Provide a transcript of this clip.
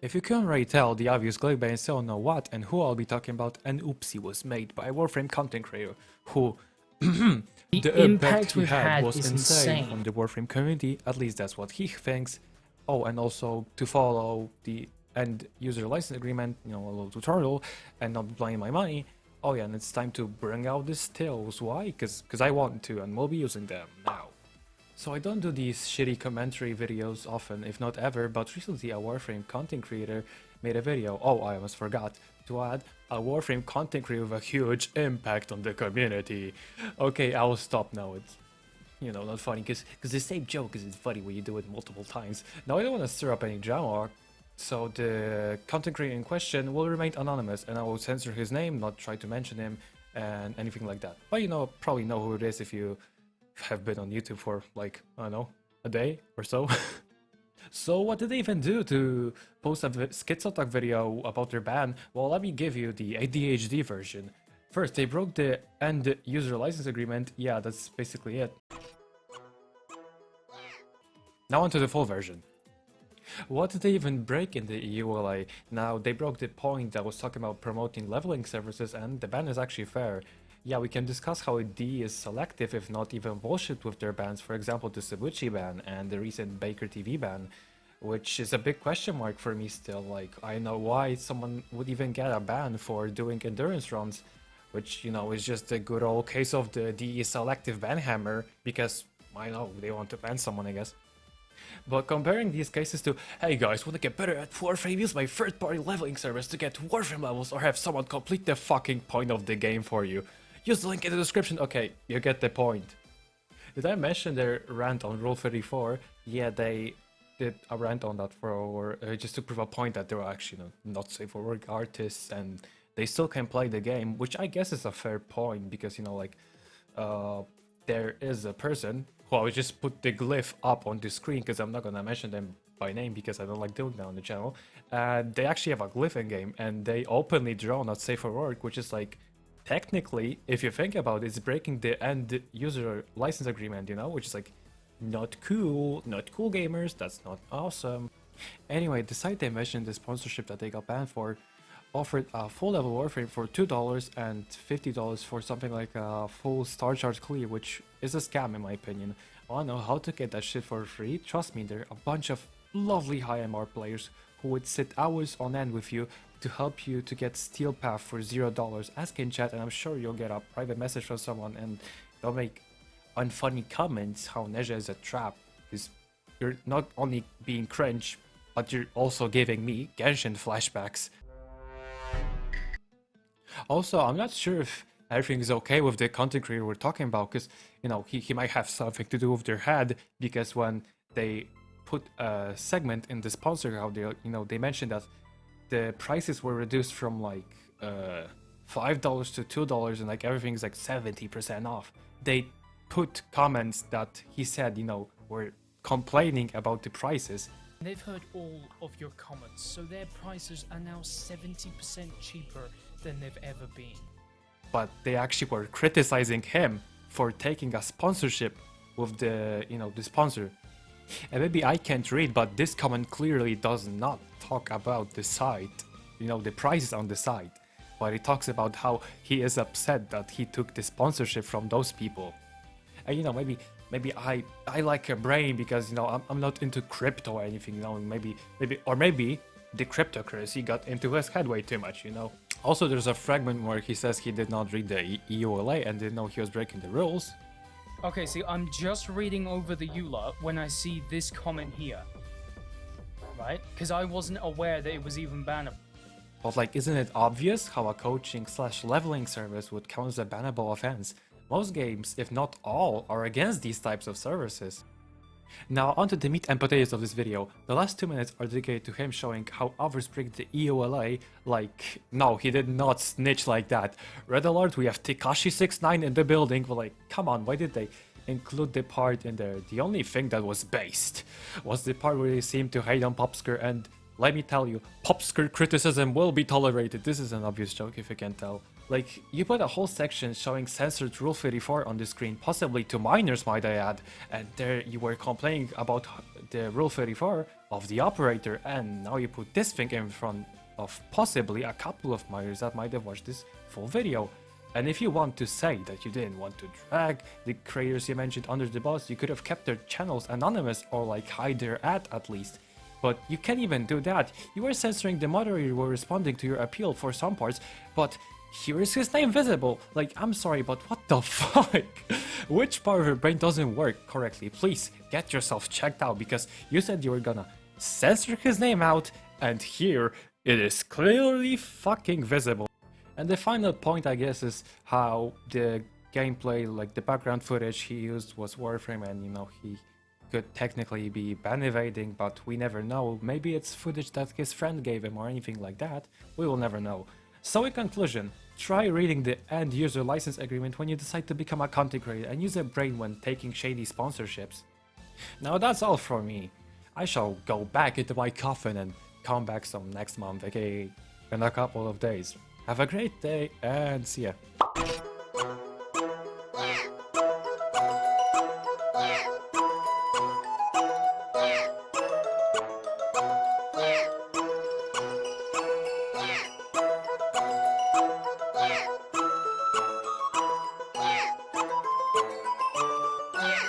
If you couldn't already tell, the obvious clickbait and still know what and who I'll be talking about, an oopsie was made by a Warframe content creator who the impact he we've had had was is insane on insane. the Warframe community, at least that's what he thinks. Oh, and also to follow the end user license agreement, a little tutorial, and not blowing my money. Oh yeah, and it's time to bring out the stills. Why? Because I want to, and we'll be using them now. So I don't do these shitty commentary videos often, if not ever, but recently a Warframe content creator made a video. Oh, I almost forgot to add, a Warframe content creator with a huge impact on the community. Okay, I'll stop now. It's, not funny, because the same joke is funny when you do it multiple times. Now I don't want to stir up any drama, so the content creator in question will remain anonymous, and I will censor his name, not try to mention him, and anything like that. But probably know who it is if you have been on YouTube for like, I don't know, a day or so. So what did they even do to post a Schizo Talk video about their ban? Well, let me give you the ADHD version. First, they broke the end user license agreement. Yeah, that's basically it. Now onto the full version. What did they even break in the EULA? Now, they broke the point that was talking about promoting leveling services, and the ban is actually fair. Yeah, we can discuss how D is selective, if not even bullshit, with their bans. For example, the Cebuchi ban and the recent Baker TV ban, which is a big question mark for me still. Like, I know why someone would even get a ban for doing endurance runs, which, is just a good old case of the D is selective ban hammer, because, I know, they want to ban someone, I guess. But comparing these cases to, hey guys, wanna get better at Warframe, use my third-party leveling service to get Warframe levels, or have someone complete the fucking point of the game for you. Use the link in the description. Okay, you get the point. Did I mention their rant on Rule 34? Yeah, they did a rant on that for just to prove a point that they were actually not safe for work artists, and they still can play the game, which I guess is a fair point because there is a person who I would just put the glyph up on the screen because I'm not gonna mention them by name because I don't like doing that on the channel. And they actually have a glyph in game, and they openly draw not safe for work, which is like, technically, if you think about it, it's breaking the end user license agreement, which is like, not cool gamers, that's not awesome. Anyway, the site they mentioned, the sponsorship that they got banned for, offered a full level Warframe for $2 and $50 for something like a full star chart clear, which is a scam in my opinion. I wanna know how to get that shit for free? Trust me, there are a bunch of lovely high MR players who would sit hours on end with you to help you to get Steel Path for $0. Ask in chat and I'm sure you'll get a private message from someone, and they'll make unfunny comments how Neja is a trap, because you're not only being cringe, but you're also giving me Genshin flashbacks. Also, I'm not sure if everything is okay with the content creator we're talking about, because, he might have something to do with their head, because when they put a segment in the sponsor, how they mentioned that the prices were reduced from like $5 to $2 and like everything's like 70% off. They put comments that he said, were complaining about the prices. They've heard all of your comments, so their prices are now 70% cheaper than they've ever been. But they actually were criticizing him for taking a sponsorship with the, the sponsor. And maybe I can't read, but this comment clearly does not talk about the site, the prices on the site, but it talks about how he is upset that he took the sponsorship from those people. And maybe I like a brain because I'm not into crypto or anything, maybe the cryptocurrency got into his head way too much, Also, there's a fragment where he says he did not read the EULA and didn't know he was breaking the rules. Okay, see, I'm just reading over the EULA when I see this comment here. Right? Because I wasn't aware that it was even bannable. But like, isn't it obvious how a coaching/leveling service would count as a bannable offense? Most games, if not all, are against these types of services. Now onto the meat and potatoes of this video. The last 2 minutes are dedicated to him showing how others break the EULA. Like, no, he did not snitch like that. Red alert, we have Tekashi69 in the building. But like, come on, why did they include the part in there? The only thing that was based was the part where they seemed to hate on Popsker, and let me tell you, Popsker criticism will be tolerated. This is an obvious joke if you can tell. Like, you put a whole section showing censored Rule 34 on the screen, possibly to minors might I add, and there you were complaining about the Rule 34, of the operator, and now you put this thing in front of possibly a couple of minors that might have watched this full video. And if you want to say that you didn't want to drag the creators you mentioned under the bus, you could have kept their channels anonymous or like hide their ad at least. But you can't even do that. You were censoring the moderator who were responding to your appeal for some parts, but here is his name visible. Like, I'm sorry, but what the fuck? Which part of your brain doesn't work correctly? Please get yourself checked out, because you said you were gonna censor his name out, and here it is clearly fucking visible. And the final point, I guess, is how the gameplay, like the background footage he used was Warframe, and you know, he could technically be ban evading, but we never know. Maybe it's footage that his friend gave him or anything like that. We will never know. So in conclusion, try reading the end user license agreement when you decide to become a content creator, and use your brain when taking shady sponsorships. Now that's all from me. I shall go back into my coffin and come back some next month, aka in a couple of days. Have a great day and see ya.